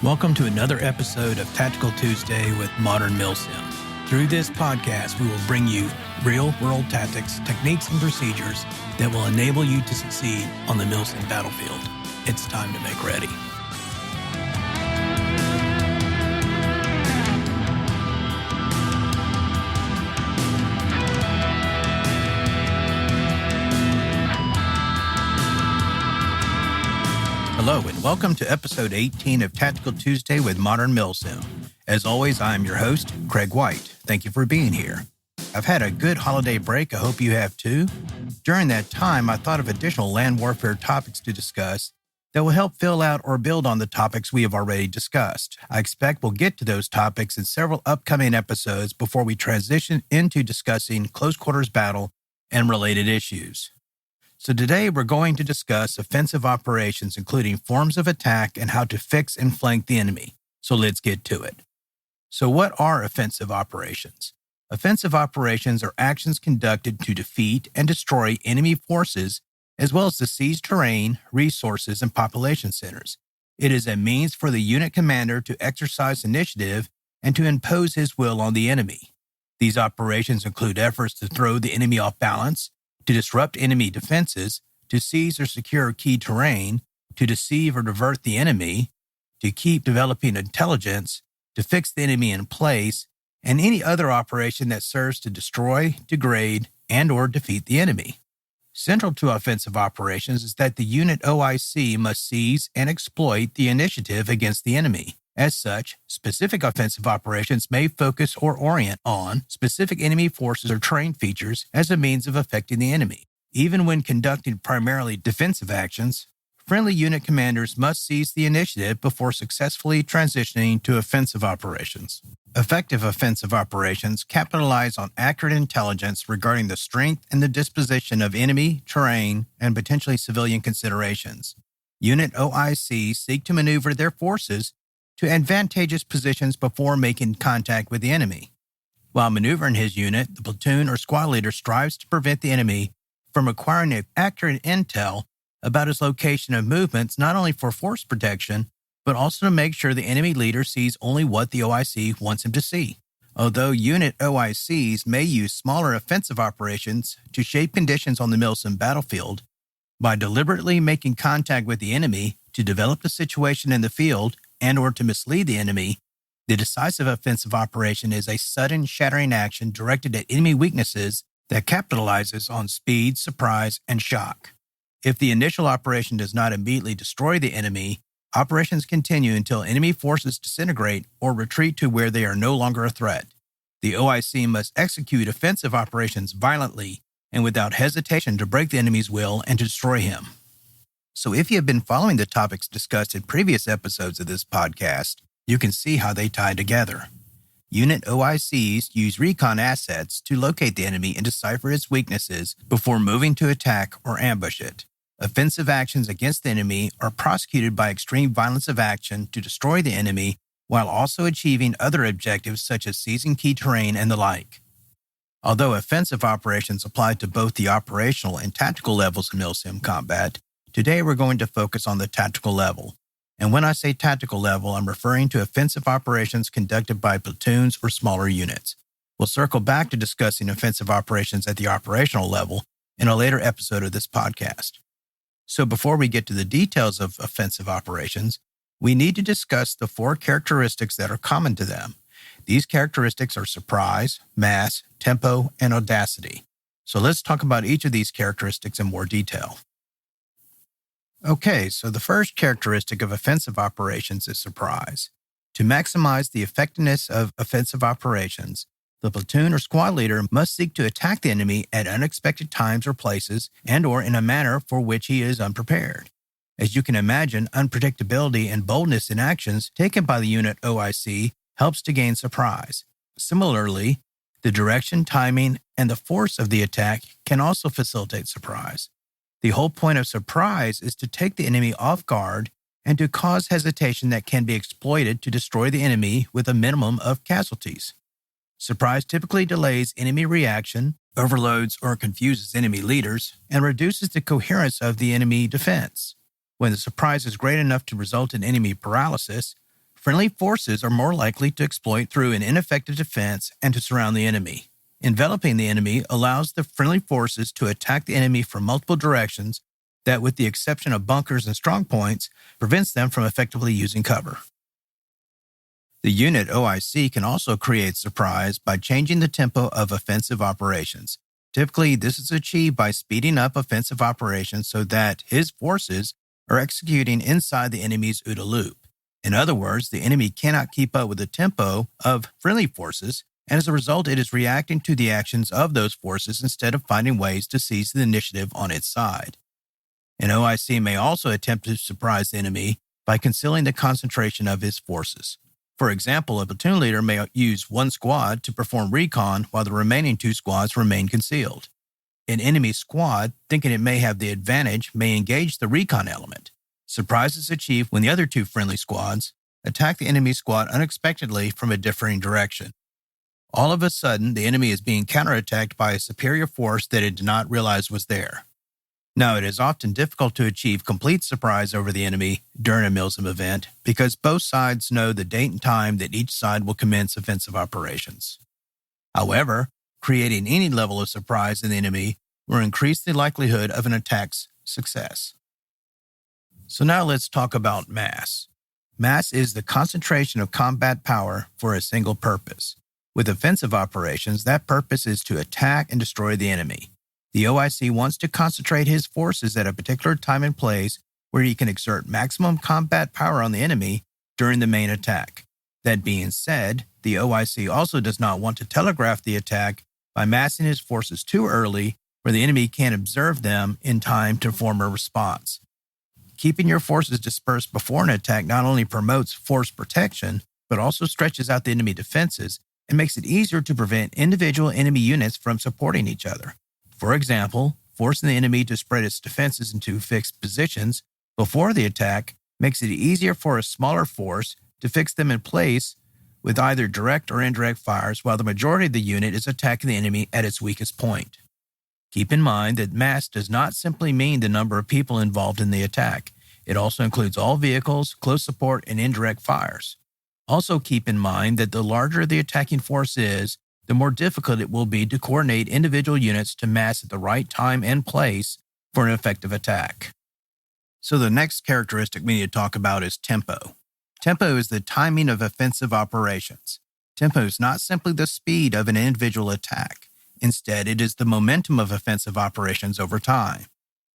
Welcome to another episode of Tactical Tuesday with Modern Milsim. Through this podcast, we will bring you real-world tactics, techniques, and procedures that will enable you to succeed on the Milsim battlefield. It's time to make ready. Hello, and welcome to episode 18 of Tactical Tuesday with Modern Milsim. As always, I'm your host, Craig White. Thank you for being here. I've had a good holiday break. I hope you have too. During that time, I thought of additional land warfare topics to discuss that will help fill out or build on the topics we have already discussed. I expect we'll get to those topics in several upcoming episodes before we transition into discussing close quarters battle and related issues. So today we're going to discuss offensive operations, including forms of attack and how to fix and flank the enemy. So let's get to it. So what are offensive operations? Offensive operations are actions conducted to defeat and destroy enemy forces, as well as to seize terrain, resources, and population centers. It is a means for the unit commander to exercise initiative and to impose his will on the enemy. These operations include efforts to throw the enemy off balance, to disrupt enemy defenses, to seize or secure key terrain, to deceive or divert the enemy, to keep developing intelligence, to fix the enemy in place, and any other operation that serves to destroy, degrade, and/or defeat the enemy. Central to offensive operations is that the unit OIC must seize and exploit the initiative against the enemy. As such, specific offensive operations may focus or orient on specific enemy forces or terrain features as a means of affecting the enemy. Even when conducting primarily defensive actions, friendly unit commanders must seize the initiative before successfully transitioning to offensive operations. Effective offensive operations capitalize on accurate intelligence regarding the strength and the disposition of enemy, terrain, and potentially civilian considerations. Unit OIC seek to maneuver their forces to advantageous positions before making contact with the enemy. While maneuvering his unit, the platoon or squad leader strives to prevent the enemy from acquiring accurate intel about his location of movements, not only for force protection, but also to make sure the enemy leader sees only what the OIC wants him to see. Although unit OICs may use smaller offensive operations to shape conditions on the Milsim battlefield, by deliberately making contact with the enemy to develop the situation in the field and/or to mislead the enemy, the decisive offensive operation is a sudden shattering action directed at enemy weaknesses that capitalizes on speed, surprise, and shock. If the initial operation does not immediately destroy the enemy, operations continue until enemy forces disintegrate or retreat to where they are no longer a threat. The OIC must execute offensive operations violently and without hesitation to break the enemy's will and to destroy him. So if you have been following the topics discussed in previous episodes of this podcast, you can see how they tie together. Unit OICs use recon assets to locate the enemy and decipher its weaknesses before moving to attack or ambush it. Offensive actions against the enemy are prosecuted by extreme violence of action to destroy the enemy while also achieving other objectives such as seizing key terrain and the like. Although offensive operations apply to both the operational and tactical levels of Milsim combat, today we're going to focus on the tactical level. And when I say tactical level, I'm referring to offensive operations conducted by platoons or smaller units. We'll circle back to discussing offensive operations at the operational level in a later episode of this podcast. So before we get to the details of offensive operations, we need to discuss the 4 characteristics that are common to them. These characteristics are surprise, mass, tempo, and audacity. So let's talk about each of these characteristics in more detail. Okay, so the first characteristic of offensive operations is surprise. To maximize the effectiveness of offensive operations, the platoon or squad leader must seek to attack the enemy at unexpected times or places and/or in a manner for which he is unprepared. As you can imagine, unpredictability and boldness in actions taken by the unit OIC helps to gain surprise. Similarly, the direction, timing, and the force of the attack can also facilitate surprise. The whole point of surprise is to take the enemy off guard and to cause hesitation that can be exploited to destroy the enemy with a minimum of casualties. Surprise typically delays enemy reaction, overloads or confuses enemy leaders, and reduces the coherence of the enemy defense. When the surprise is great enough to result in enemy paralysis, Friendly forces are more likely to exploit through an ineffective defense and to surround the enemy. Enveloping the enemy allows the friendly forces to attack the enemy from multiple directions that, with the exception of bunkers and strongpoints, prevents them from effectively using cover. The unit OIC can also create surprise by changing the tempo of offensive operations. Typically, this is achieved by speeding up offensive operations so that his forces are executing inside the enemy's OODA loop. In other words, the enemy cannot keep up with the tempo of friendly forces, and as a result, it is reacting to the actions of those forces instead of finding ways to seize the initiative on its side. An OIC may also attempt to surprise the enemy by concealing the concentration of his forces. For example, a platoon leader may use one squad to perform recon while the remaining two squads remain concealed. An enemy squad, thinking it may have the advantage, may engage the recon element. Surprise is achieved when the other two friendly squads attack the enemy squad unexpectedly from a differing direction. All of a sudden, the enemy is being counterattacked by a superior force that it did not realize was there. Now, it is often difficult to achieve complete surprise over the enemy during a Milsim event because both sides know the date and time that each side will commence offensive operations. However, creating any level of surprise in the enemy will increase the likelihood of an attack's success. So now let's talk about mass. Mass is the concentration of combat power for a single purpose. With offensive operations, that purpose is to attack and destroy the enemy. The OIC wants to concentrate his forces at a particular time and place where he can exert maximum combat power on the enemy during the main attack. That being said, the OIC also does not want to telegraph the attack by massing his forces too early where the enemy can't observe them in time to form a response. Keeping your forces dispersed before an attack not only promotes force protection, but also stretches out the enemy defenses and makes it easier to prevent individual enemy units from supporting each other. For example, forcing the enemy to spread its defenses into fixed positions before the attack makes it easier for a smaller force to fix them in place with either direct or indirect fires while the majority of the unit is attacking the enemy at its weakest point. Keep in mind that mass does not simply mean the number of people involved in the attack. It also includes all vehicles, close support, and indirect fires. Also keep in mind that the larger the attacking force is, the more difficult it will be to coordinate individual units to mass at the right time and place for an effective attack. So the next characteristic we need to talk about is tempo. Tempo is the timing of offensive operations. Tempo is not simply the speed of an individual attack. Instead, it is the momentum of offensive operations over time.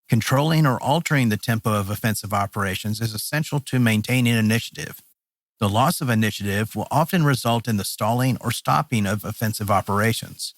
Controlling or altering the tempo of offensive operations is essential to maintaining initiative. The loss of initiative will often result in the stalling or stopping of offensive operations.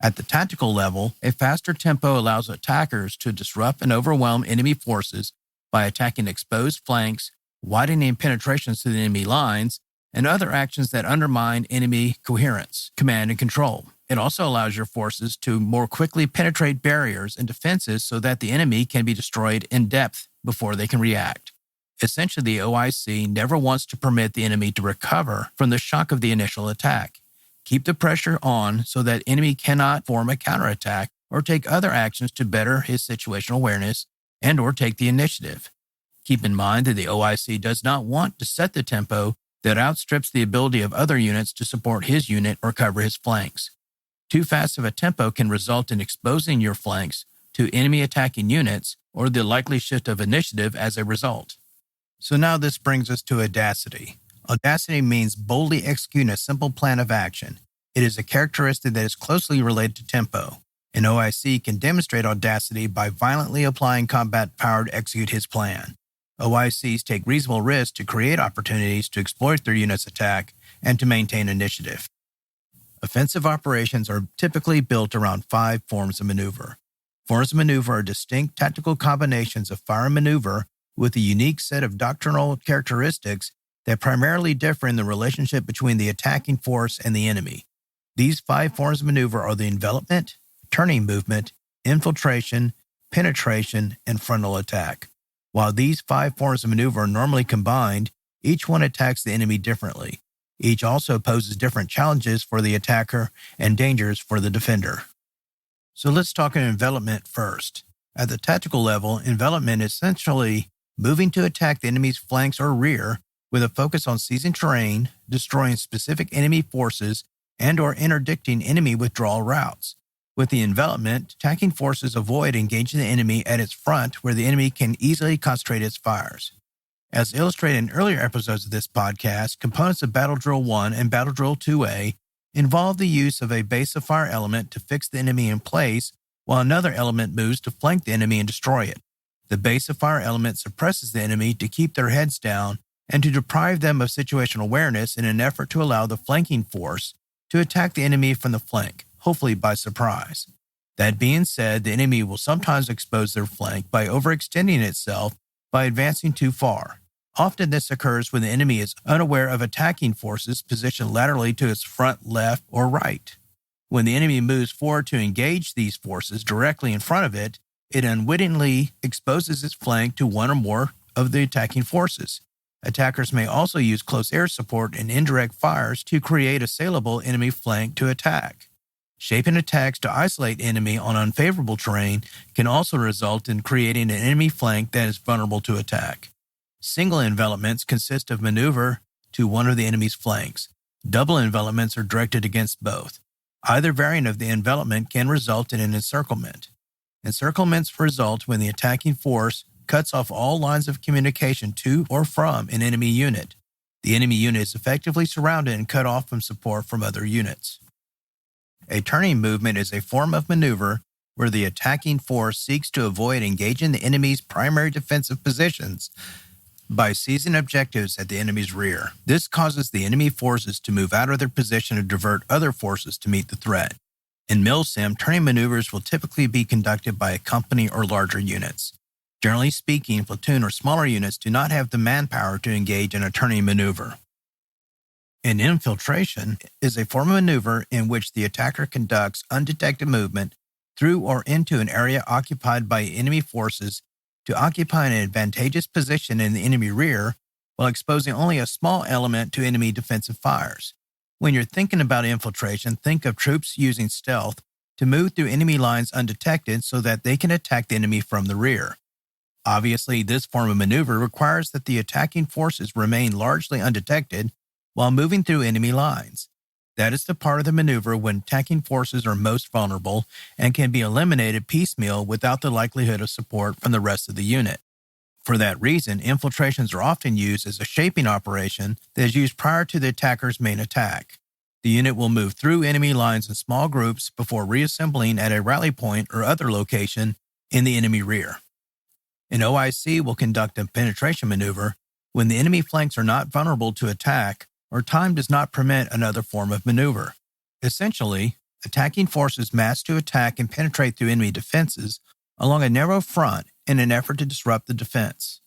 At the tactical level, a faster tempo allows attackers to disrupt and overwhelm enemy forces by attacking exposed flanks, widening penetrations to the enemy lines, and other actions that undermine enemy coherence, command, and control. It also allows your forces to more quickly penetrate barriers and defenses so that the enemy can be destroyed in depth before they can react. Essentially, the OIC never wants to permit the enemy to recover from the shock of the initial attack. Keep the pressure on so that enemy cannot form a counterattack or take other actions to better his situational awareness and or take the initiative. Keep in mind that the OIC does not want to set the tempo that outstrips the ability of other units to support his unit or cover his flanks. Too fast of a tempo can result in exposing your flanks to enemy attacking units or the likely shift of initiative as a result. So now this brings us to audacity. Audacity means boldly executing a simple plan of action. It is a characteristic that is closely related to tempo. An OIC can demonstrate audacity by violently applying combat power to execute his plan. OICs take reasonable risks to create opportunities to exploit their unit's attack and to maintain initiative. Offensive operations are typically built around 5 forms of maneuver. Forms of maneuver are distinct tactical combinations of fire and maneuver with a unique set of doctrinal characteristics that primarily differ in the relationship between the attacking force and the enemy. These 5 forms of maneuver are the envelopment, turning movement, infiltration, penetration, and frontal attack. While these 5 forms of maneuver are normally combined, each one attacks the enemy differently. Each also poses different challenges for the attacker and dangers for the defender. So let's talk envelopment first. At the tactical level, envelopment is essentially moving to attack the enemy's flanks or rear with a focus on seizing terrain, destroying specific enemy forces, and/or interdicting enemy withdrawal routes. With the envelopment, attacking forces avoid engaging the enemy at its front where the enemy can easily concentrate its fires. As illustrated in earlier episodes of this podcast, components of Battle Drill 1 and Battle Drill 2A involve the use of a base of fire element to fix the enemy in place, while another element moves to flank the enemy and destroy it. The base of fire element suppresses the enemy to keep their heads down and to deprive them of situational awareness in an effort to allow the flanking force to attack the enemy from the flank, hopefully by surprise. That being said, the enemy will sometimes expose their flank by overextending itself by advancing too far. Often this occurs when the enemy is unaware of attacking forces positioned laterally to its front, left, or right. When the enemy moves forward to engage these forces directly in front of it, it unwittingly exposes its flank to one or more of the attacking forces. Attackers may also use close air support and indirect fires to create a saleable enemy flank to attack. Shaping attacks to isolate enemy on unfavorable terrain can also result in creating an enemy flank that is vulnerable to attack. Single envelopments consist of maneuver to one of the enemy's flanks. Double envelopments are directed against both. Either variant of the envelopment can result in an encirclement. Encirclements result when the attacking force cuts off all lines of communication to or from an enemy unit. The enemy unit is effectively surrounded and cut off from support from other units. A turning movement is a form of maneuver where the attacking force seeks to avoid engaging the enemy's primary defensive positions by seizing objectives at the enemy's rear. This causes the enemy forces to move out of their position and divert other forces to meet the threat. In Milsim, turning maneuvers will typically be conducted by a company or larger units. Generally speaking, platoon or smaller units do not have the manpower to engage in a turning maneuver. An infiltration is a form of maneuver in which the attacker conducts undetected movement through or into an area occupied by enemy forces to occupy an advantageous position in the enemy rear while exposing only a small element to enemy defensive fires. When you're thinking about infiltration, think of troops using stealth to move through enemy lines undetected so that they can attack the enemy from the rear. Obviously, this form of maneuver requires that the attacking forces remain largely undetected while moving through enemy lines. That is the part of the maneuver when attacking forces are most vulnerable and can be eliminated piecemeal without the likelihood of support from the rest of the unit. For that reason, infiltrations are often used as a shaping operation that is used prior to the attacker's main attack. The unit will move through enemy lines in small groups before reassembling at a rally point or other location in the enemy rear. An OIC will conduct a penetration maneuver when the enemy flanks are not vulnerable to attack or time does not permit another form of maneuver. Essentially, attacking forces mass to attack and penetrate through enemy defenses along a narrow front in an effort to disrupt the defense.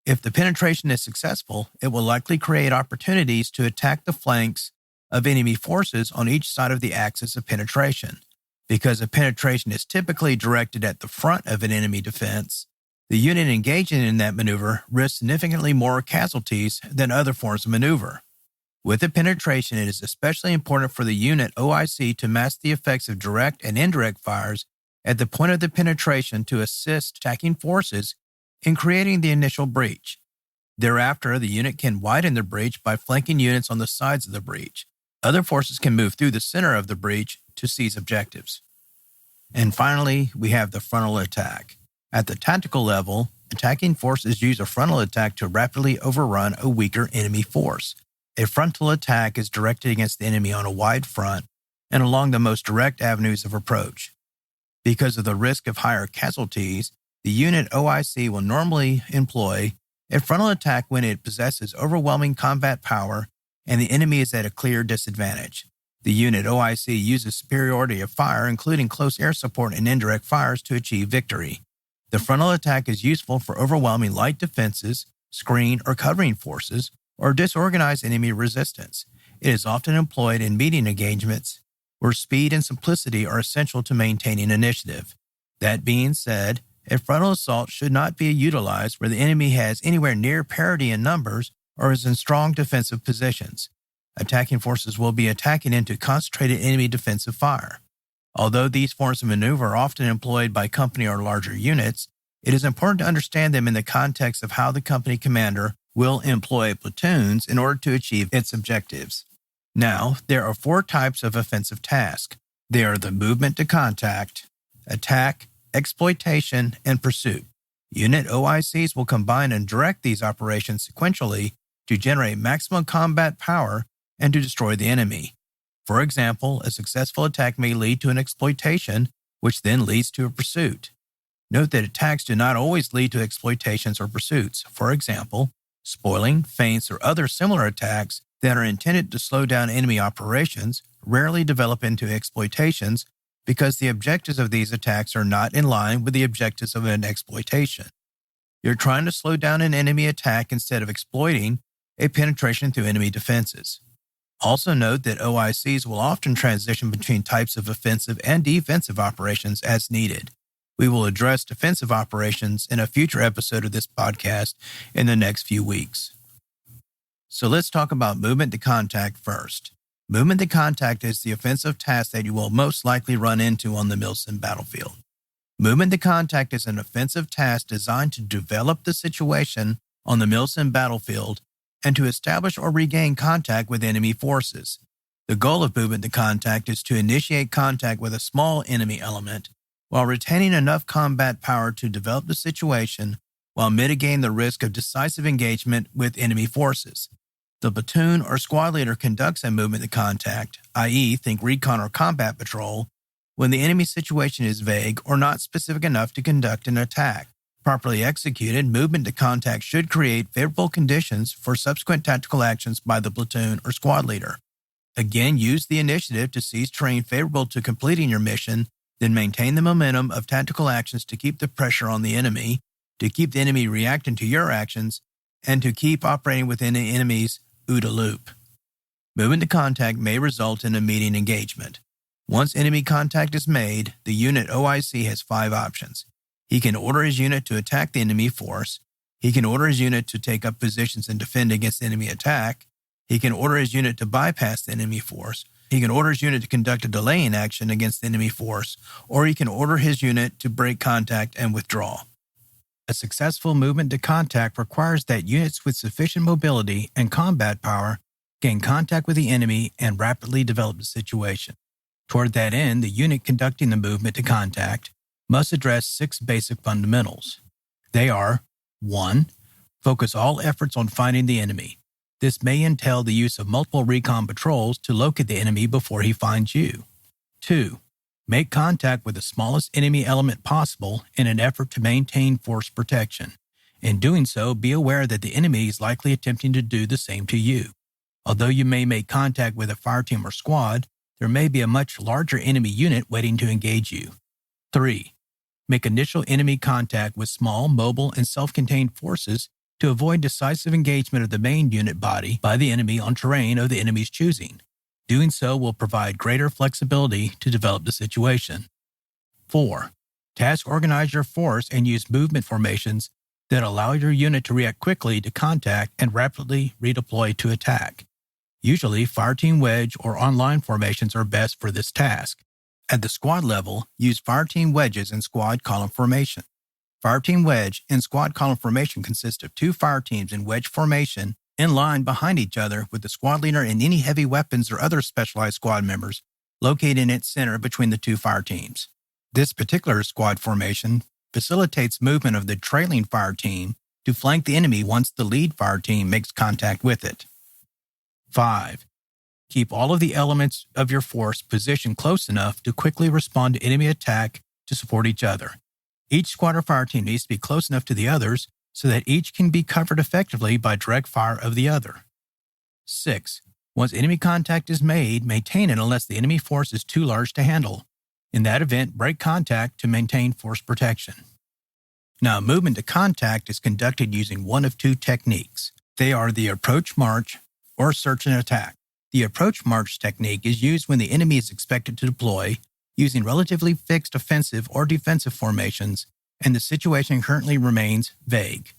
If the penetration is successful, it will likely create opportunities to attack the flanks of enemy forces on each side of the axis of penetration. Because a penetration is typically directed at the front of an enemy defense, the unit engaging in that maneuver risks significantly more casualties than other forms of maneuver. With a penetration, it is especially important for the unit OIC to mask the effects of direct and indirect fires at the point of the penetration to assist attacking forces in creating the initial breach. Thereafter, the unit can widen the breach by flanking units on the sides of the breach. Other forces can move through the center of the breach to seize objectives. And finally, we have the frontal attack. At the tactical level, attacking forces use a frontal attack to rapidly overrun a weaker enemy force. A frontal attack is directed against the enemy on a wide front and along the most direct avenues of approach. Because of the risk of higher casualties, the unit OIC will normally employ a frontal attack when it possesses overwhelming combat power and the enemy is at a clear disadvantage. The unit OIC uses superiority of fire, including close air support and indirect fires, to achieve victory. The frontal attack is useful for overwhelming light defenses, screen or covering forces, or disorganized enemy resistance. It is often employed in meeting engagements where speed and simplicity are essential to maintaining initiative. That being said, a frontal assault should not be utilized where the enemy has anywhere near parity in numbers or is in strong defensive positions. Attacking forces will be attacking into concentrated enemy defensive fire. Although these forms of maneuver are often employed by company or larger units, it is important to understand them in the context of how the company commander will employ platoons in order to achieve its objectives. Now, there are 4 types of offensive task. They are the movement to contact, attack, exploitation, and pursuit. Unit OICs will combine and direct these operations sequentially to generate maximum combat power and to destroy the enemy. For example, a successful attack may lead to an exploitation, which then leads to a pursuit. Note that attacks do not always lead to exploitations or pursuits. For example, spoiling, feints, or other similar attacks that are intended to slow down enemy operations rarely develop into exploitations because the objectives of these attacks are not in line with the objectives of an exploitation. You're trying to slow down an enemy attack instead of exploiting a penetration through enemy defenses. Also note that OICs will often transition between types of offensive and defensive operations as needed. We will address defensive operations in a future episode of this podcast in the next few weeks. So let's talk about movement to contact first. Movement to contact is the offensive task that you will most likely run into on the Milsim battlefield. Movement to contact is an offensive task designed to develop the situation on the Milsim battlefield and to establish or regain contact with enemy forces. The goal of movement to contact is to initiate contact with a small enemy element while retaining enough combat power to develop the situation while mitigating the risk of decisive engagement with enemy forces. The platoon or squad leader conducts a movement to contact, i.e., think recon or combat patrol, when the enemy situation is vague or not specific enough to conduct an attack. Properly executed, movement to contact should create favorable conditions for subsequent tactical actions by the platoon or squad leader. Again, use the initiative to seize terrain favorable to completing your mission, then maintain the momentum of tactical actions to keep the pressure on the enemy, to keep the enemy reacting to your actions, and to keep operating within the enemy's OODA loop. Movement to contact may result in immediate engagement. Once enemy contact is made, the unit OIC has 5 options. He can order his unit to attack the enemy force. He can order his unit to take up positions and defend against enemy attack. He can order his unit to bypass the enemy force. He can order his unit to conduct a delaying action against the enemy force, or he can order his unit to break contact and withdraw. A successful movement to contact requires that units with sufficient mobility and combat power gain contact with the enemy and rapidly develop the situation. Toward that end, the unit conducting the movement to contact must address 6 basic fundamentals. They are: 1. Focus all efforts on finding the enemy. This may entail the use of multiple recon patrols to locate the enemy before he finds you. 2. Make contact with the smallest enemy element possible in an effort to maintain force protection. In doing so, be aware that the enemy is likely attempting to do the same to you. Although you may make contact with a fireteam or squad, there may be a much larger enemy unit waiting to engage you. 3. Make initial enemy contact with small, mobile, and self-contained forces to avoid decisive engagement of the main unit body by the enemy on terrain of the enemy's choosing. Doing so will provide greater flexibility to develop the situation. 4. Task organize your force and use movement formations that allow your unit to react quickly to contact and rapidly redeploy to attack. Usually, fireteam wedge or online formations are best for this task. At the squad level, use fireteam wedges and squad column formation. Fireteam wedge and squad column formation consist of 2 fireteams in wedge formation in line behind each other with the squad leader and any heavy weapons or other specialized squad members located in its center between the 2 fireteams. This particular squad formation facilitates movement of the trailing fireteam to flank the enemy once the lead fireteam makes contact with it. 5. Keep all of the elements of your force positioned close enough to quickly respond to enemy attack to support each other. Each squad or fireteam needs to be close enough to the others so that each can be covered effectively by direct fire of the other. 6. Once enemy contact is made, maintain it unless the enemy force is too large to handle. In that event, break contact to maintain force protection. Now, movement to contact is conducted using one of 2 techniques. They are the approach march or search and attack. The approach march technique is used when the enemy is expected to deploy using relatively fixed offensive or defensive formations and the situation currently remains vague.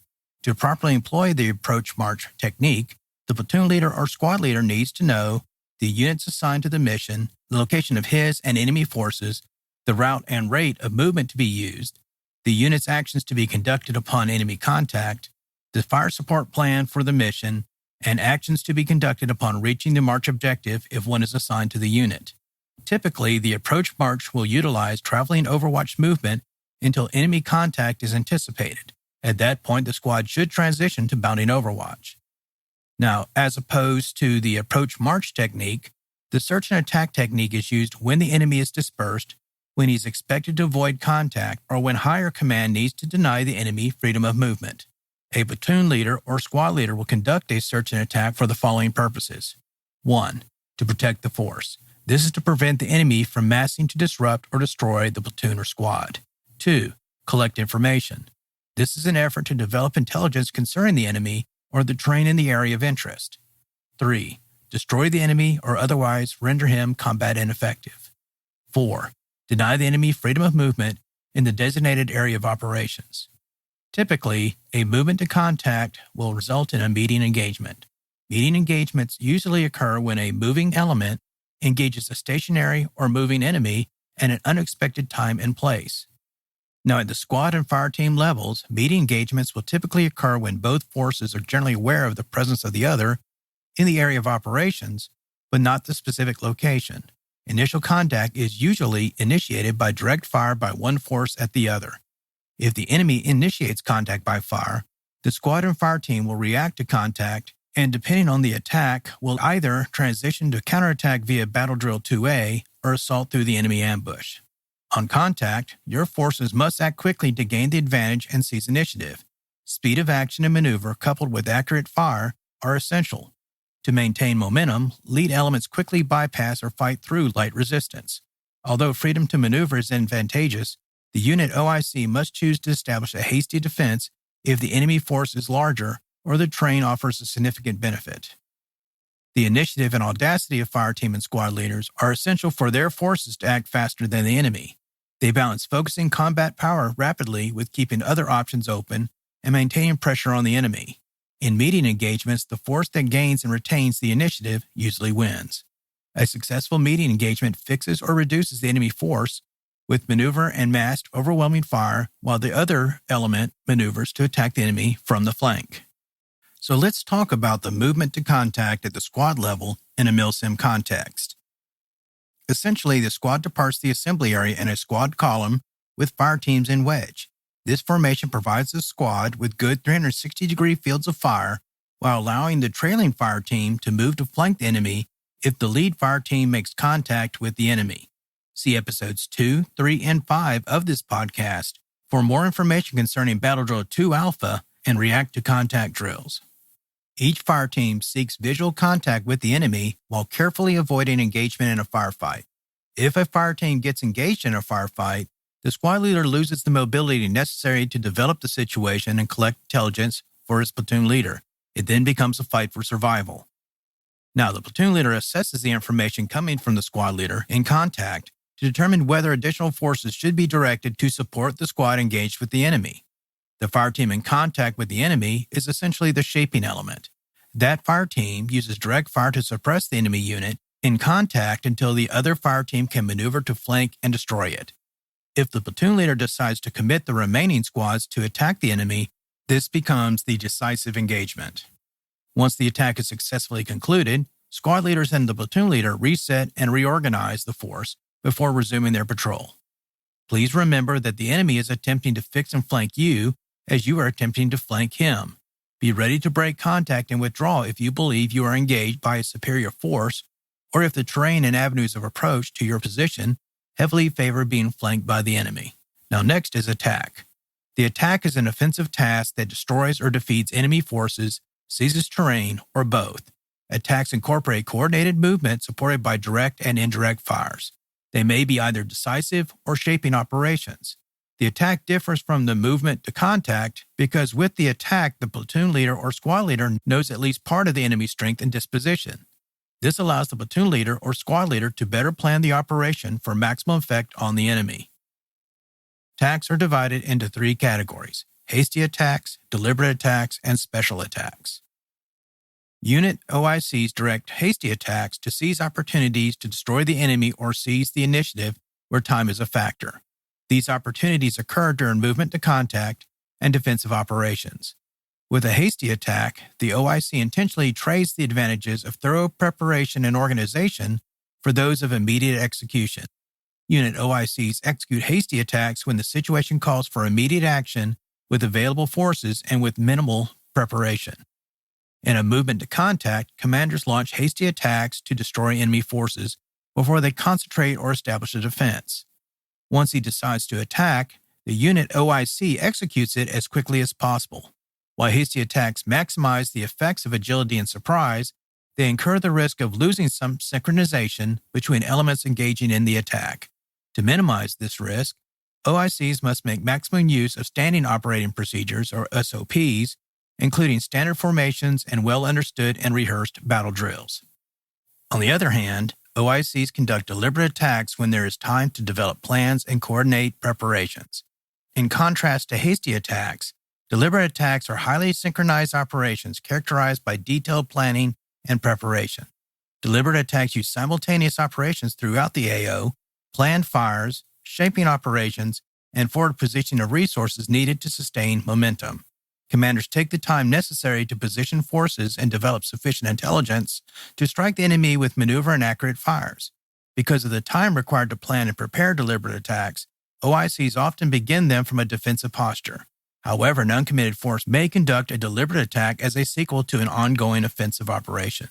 To properly employ the approach march technique, the platoon leader or squad leader needs to know the units assigned to the mission, the location of his and enemy forces, the route and rate of movement to be used, the unit's actions to be conducted upon enemy contact, the fire support plan for the mission, and actions to be conducted upon reaching the march objective if one is assigned to the unit. Typically, the approach march will utilize traveling Overwatch movement until enemy contact is anticipated. At that point, the squad should transition to bounding Overwatch. Now, as opposed to the approach march technique, the search and attack technique is used when the enemy is dispersed, when he is expected to avoid contact, or when higher command needs to deny the enemy freedom of movement. A platoon leader or squad leader will conduct a search and attack for the following purposes. 1. To protect the force. This is to prevent the enemy from massing to disrupt or destroy the platoon or squad. 2. Collect information. This is an effort to develop intelligence concerning the enemy or the terrain in the area of interest. 3. Destroy the enemy or otherwise render him combat ineffective. 4. Deny the enemy freedom of movement in the designated area of operations. Typically, a movement to contact will result in a meeting engagement. Meeting engagements usually occur when a moving element engages a stationary or moving enemy at an unexpected time and place. Now, at the squad and fire team levels, meeting engagements will typically occur when both forces are generally aware of the presence of the other in the area of operations, but not the specific location. Initial contact is usually initiated by direct fire by one force at the other. If the enemy initiates contact by fire, the squad and fire team will react to contact and, depending on the attack, will either transition to counterattack via Battle Drill 2A or assault through the enemy ambush. On contact, your forces must act quickly to gain the advantage and seize initiative. Speed of action and maneuver coupled with accurate fire are essential. To maintain momentum, lead elements quickly bypass or fight through light resistance. Although freedom to maneuver is advantageous, the unit OIC must choose to establish a hasty defense if the enemy force is larger or the terrain offers a significant benefit. The initiative and audacity of fire team and squad leaders are essential for their forces to act faster than the enemy. They balance focusing combat power rapidly with keeping other options open and maintaining pressure on the enemy. In meeting engagements, the force that gains and retains the initiative usually wins. A successful meeting engagement fixes or reduces the enemy force with maneuver and massed overwhelming fire, while the other element maneuvers to attack the enemy from the flank. So let's talk about the movement to contact at the squad level in a Milsim context. Essentially, the squad departs the assembly area in a squad column with fire teams in wedge. This formation provides the squad with good 360-degree fields of fire while allowing the trailing fire team to move to flank the enemy if the lead fire team makes contact with the enemy. See episodes 2, 3, and 5 of this podcast for more information concerning Battle Drill 2 Alpha and React to Contact drills. Each fire team seeks visual contact with the enemy while carefully avoiding engagement in a firefight. If a fire team gets engaged in a firefight, the squad leader loses the mobility necessary to develop the situation and collect intelligence for his platoon leader. It then becomes a fight for survival. Now, the platoon leader assesses the information coming from the squad leader in contact to determine whether additional forces should be directed to support the squad engaged with the enemy. The fire team in contact with the enemy is essentially the shaping element. That fire team uses direct fire to suppress the enemy unit in contact until the other fire team can maneuver to flank and destroy it. If the platoon leader decides to commit the remaining squads to attack the enemy, this becomes the decisive engagement. Once the attack is successfully concluded, squad leaders and the platoon leader reset and reorganize the force before resuming their patrol. Please remember that the enemy is attempting to fix and flank you as you are attempting to flank him. Be ready to break contact and withdraw if you believe you are engaged by a superior force or if the terrain and avenues of approach to your position heavily favor being flanked by the enemy. Now next is attack. The attack is an offensive task that destroys or defeats enemy forces, seizes terrain, or both. Attacks incorporate coordinated movement supported by direct and indirect fires. They may be either decisive or shaping operations. The attack differs from the movement to contact because with the attack, the platoon leader or squad leader knows at least part of the enemy's strength and disposition. This allows the platoon leader or squad leader to better plan the operation for maximum effect on the enemy. Attacks are divided into 3 categories: hasty attacks, deliberate attacks, and special attacks. Unit OICs direct hasty attacks to seize opportunities to destroy the enemy or seize the initiative where time is a factor. These opportunities occur during movement to contact and defensive operations. With a hasty attack, the OIC intentionally trades the advantages of thorough preparation and organization for those of immediate execution. Unit OICs execute hasty attacks when the situation calls for immediate action with available forces and with minimal preparation. In a movement to contact, commanders launch hasty attacks to destroy enemy forces before they concentrate or establish a defense. Once he decides to attack, the unit OIC executes it as quickly as possible. While hasty attacks maximize the effects of agility and surprise, they incur the risk of losing some synchronization between elements engaging in the attack. To minimize this risk, OICs must make maximum use of standing operating procedures, or SOPs, including standard formations and well-understood and rehearsed battle drills. On the other hand, OICs conduct deliberate attacks when there is time to develop plans and coordinate preparations. In contrast to hasty attacks, deliberate attacks are highly synchronized operations characterized by detailed planning and preparation. Deliberate attacks use simultaneous operations throughout the AO, planned fires, shaping operations, and forward positioning of resources needed to sustain momentum. Commanders take the time necessary to position forces and develop sufficient intelligence to strike the enemy with maneuver and accurate fires. Because of the time required to plan and prepare deliberate attacks, OICs often begin them from a defensive posture. However, an uncommitted force may conduct a deliberate attack as a sequel to an ongoing offensive operation.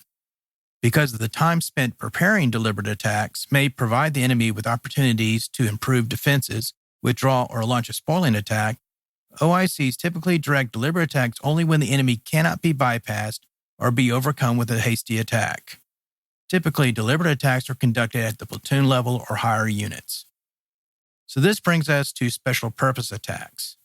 Because of the time spent preparing deliberate attacks may provide the enemy with opportunities to improve defenses, withdraw, or launch a spoiling attack, OICs typically direct deliberate attacks only when the enemy cannot be bypassed or be overcome with a hasty attack. Typically, deliberate attacks are conducted at the platoon level or higher units. So this brings us to special purpose attacks.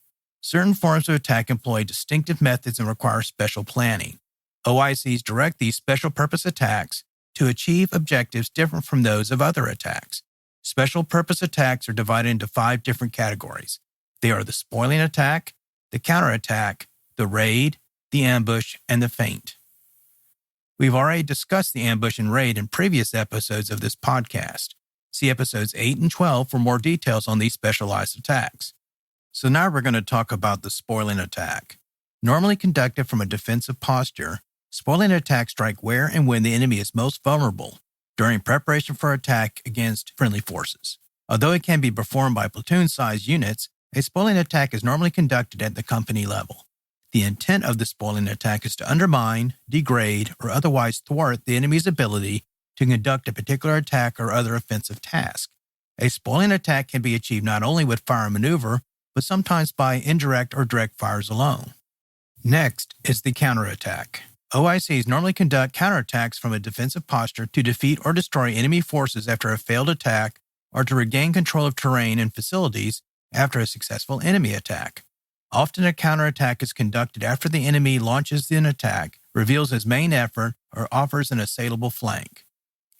Certain forms of attack employ distinctive methods and require special planning. OICs direct these special purpose attacks to achieve objectives different from those of other attacks. Special purpose attacks are divided into 5 different categories. They are the spoiling attack, the counterattack, the raid, the ambush, and the feint. We've already discussed the ambush and raid in previous episodes of this podcast. See episodes 8 and 12 for more details on these specialized attacks. So now we're going to talk about the spoiling attack. Normally conducted from a defensive posture, spoiling attacks strike where and when the enemy is most vulnerable during preparation for attack against friendly forces. Although it can be performed by platoon-sized units, a spoiling attack is normally conducted at the company level. The intent of the spoiling attack is to undermine, degrade, or otherwise thwart the enemy's ability to conduct a particular attack or other offensive task. A spoiling attack can be achieved not only with fire and maneuver, but sometimes by indirect or direct fires alone. Next is the counterattack. OICs normally conduct counterattacks from a defensive posture to defeat or destroy enemy forces after a failed attack or to regain control of terrain and facilities after a successful enemy attack. Often a counterattack is conducted after the enemy launches an attack, reveals his main effort, or offers an assailable flank.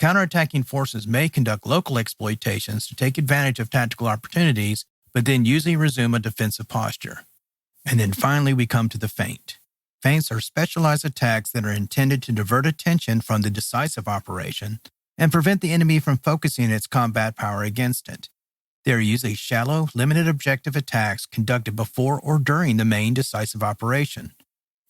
Counterattacking forces may conduct local exploitations to take advantage of tactical opportunities, but then usually resume a defensive posture. And then finally we come to the feint. Feints are specialized attacks that are intended to divert attention from the decisive operation and prevent the enemy from focusing its combat power against it. They are usually shallow, limited objective attacks conducted before or during the main decisive operation.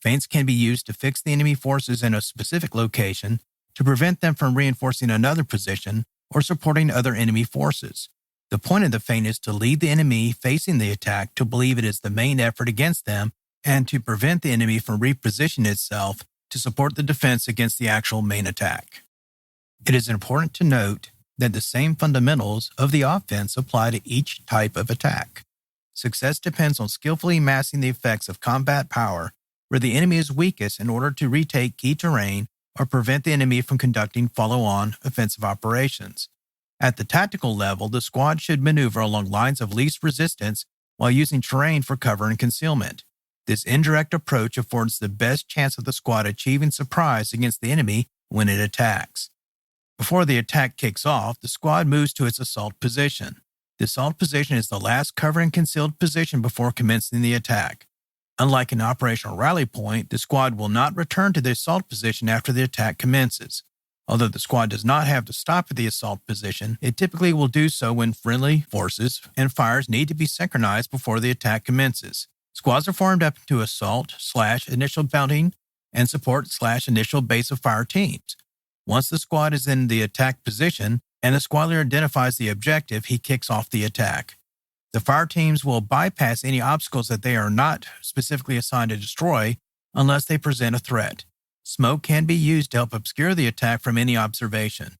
Feints can be used to fix the enemy forces in a specific location, to prevent them from reinforcing another position or supporting other enemy forces. The point of the feint is to lead the enemy facing the attack to believe it is the main effort against them and to prevent the enemy from repositioning itself to support the defense against the actual main attack. It is important to note that the same fundamentals of the offense apply to each type of attack. Success depends on skillfully massing the effects of combat power where the enemy is weakest in order to retake key terrain or prevent the enemy from conducting follow-on offensive operations. At the tactical level, the squad should maneuver along lines of least resistance while using terrain for cover and concealment. This indirect approach affords the best chance of the squad achieving surprise against the enemy when it attacks. Before the attack kicks off, the squad moves to its assault position. The assault position is the last cover and concealed position before commencing the attack. Unlike an operational rally point, the squad will not return to the assault position after the attack commences. Although the squad does not have to stop at the assault position, it typically will do so when friendly forces and fires need to be synchronized before the attack commences. Squads are formed up into assault/initial mounting and support/initial base of fire teams. Once the squad is in the attack position and the squad leader identifies the objective, he kicks off the attack. The fire teams will bypass any obstacles that they are not specifically assigned to destroy unless they present a threat. Smoke can be used to help obscure the attack from any observation.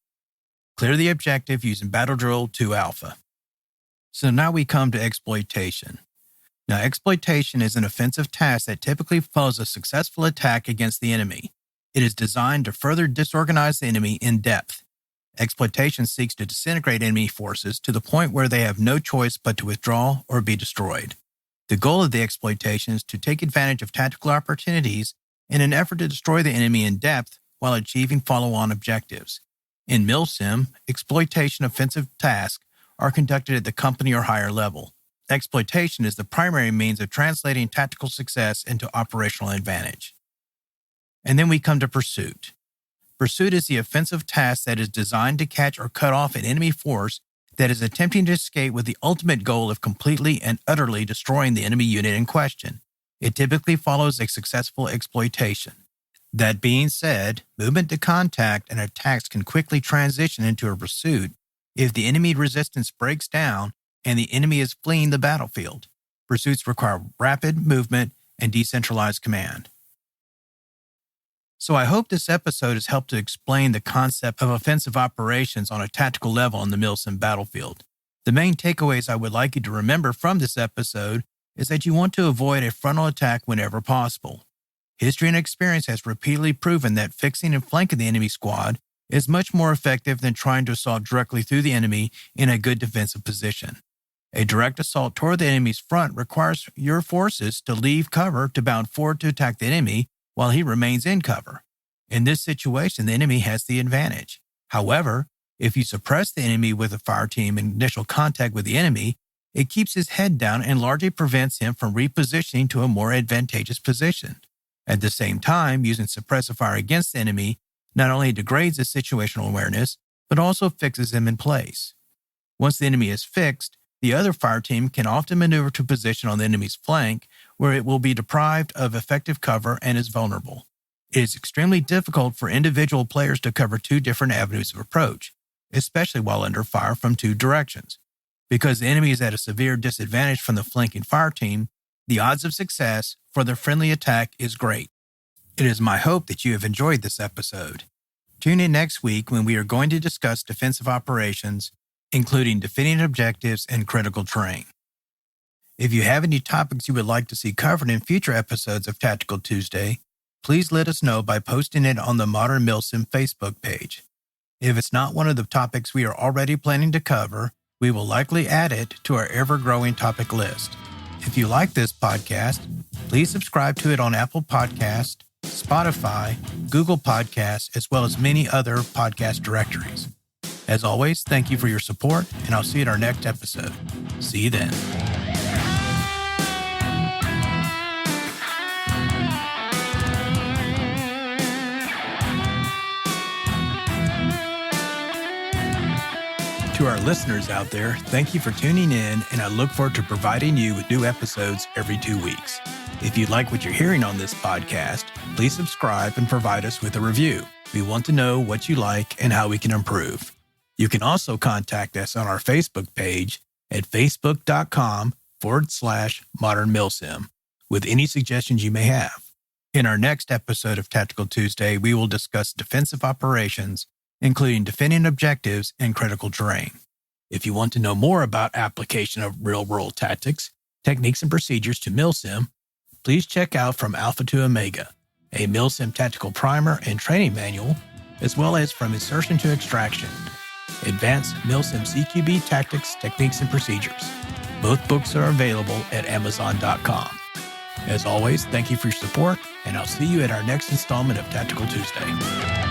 Clear the objective using Battle Drill 2 Alpha. So now we come to Exploitation. Now, Exploitation is an offensive task that typically follows a successful attack against the enemy. It is designed to further disorganize the enemy in depth. Exploitation seeks to disintegrate enemy forces to the point where they have no choice but to withdraw or be destroyed. The goal of the exploitation is to take advantage of tactical opportunities in an effort to destroy the enemy in depth while achieving follow-on objectives. In Milsim, exploitation offensive tasks are conducted at the company or higher level. Exploitation is the primary means of translating tactical success into operational advantage. And then we come to Pursuit. Pursuit is the offensive task that is designed to catch or cut off an enemy force that is attempting to escape with the ultimate goal of completely and utterly destroying the enemy unit in question. It typically follows a successful exploitation. That being said, movement to contact and attacks can quickly transition into a pursuit if the enemy resistance breaks down and the enemy is fleeing the battlefield. Pursuits require rapid movement and decentralized command. So I hope this episode has helped to explain the concept of offensive operations on a tactical level on the Milsim battlefield. The main takeaways I would like you to remember from this episode is that you want to avoid a frontal attack whenever possible. History and experience has repeatedly proven that fixing and flanking the enemy squad is much more effective than trying to assault directly through the enemy in a good defensive position. A direct assault toward the enemy's front requires your forces to leave cover to bound forward to attack the enemy while he remains in cover. In this situation, the enemy has the advantage. However, if you suppress the enemy with a fire team in initial contact with the enemy, it keeps his head down and largely prevents him from repositioning to a more advantageous position. At the same time, using suppressive fire against the enemy not only degrades his situational awareness, but also fixes him in place. Once the enemy is fixed, the other fire team can often maneuver to position on the enemy's flank where it will be deprived of effective cover and is vulnerable. It is extremely difficult for individual players to cover two different avenues of approach, especially while under fire from two directions. Because the enemy is at a severe disadvantage from the flanking fire team, the odds of success for the friendly attack is great. It is my hope that you have enjoyed this episode. Tune in next week when we are going to discuss defensive operations, including defending objectives and critical terrain. If you have any topics you would like to see covered in future episodes of Tactical Tuesday, please let us know by posting it on the Modern Milsim Facebook page. If it's not one of the topics we are already planning to cover, we will likely add it to our ever-growing topic list. If you like this podcast, please subscribe to it on Apple Podcasts, Spotify, Google Podcasts, as well as many other podcast directories. As always, thank you for your support, and I'll see you in our next episode. See you then. To our listeners out there, thank you for tuning in, and I look forward to providing you with new episodes every 2 weeks. If you like what you're hearing on this podcast, please subscribe and provide us with a review. We want to know what you like and how we can improve. You can also contact us on our Facebook page at facebook.com/Modern Milsim with any suggestions you may have. In our next episode of Tactical Tuesday, we will discuss defensive operations, including defending objectives and critical terrain. If you want to know more about application of real-world tactics, techniques, and procedures to Milsim, please check out From Alpha to Omega, a Milsim tactical primer and training manual, as well as From Insertion to Extraction, Advanced Milsim CQB Tactics, Techniques, and Procedures. Both books are available at Amazon.com. As always, thank you for your support, and I'll see you at our next installment of Tactical Tuesday.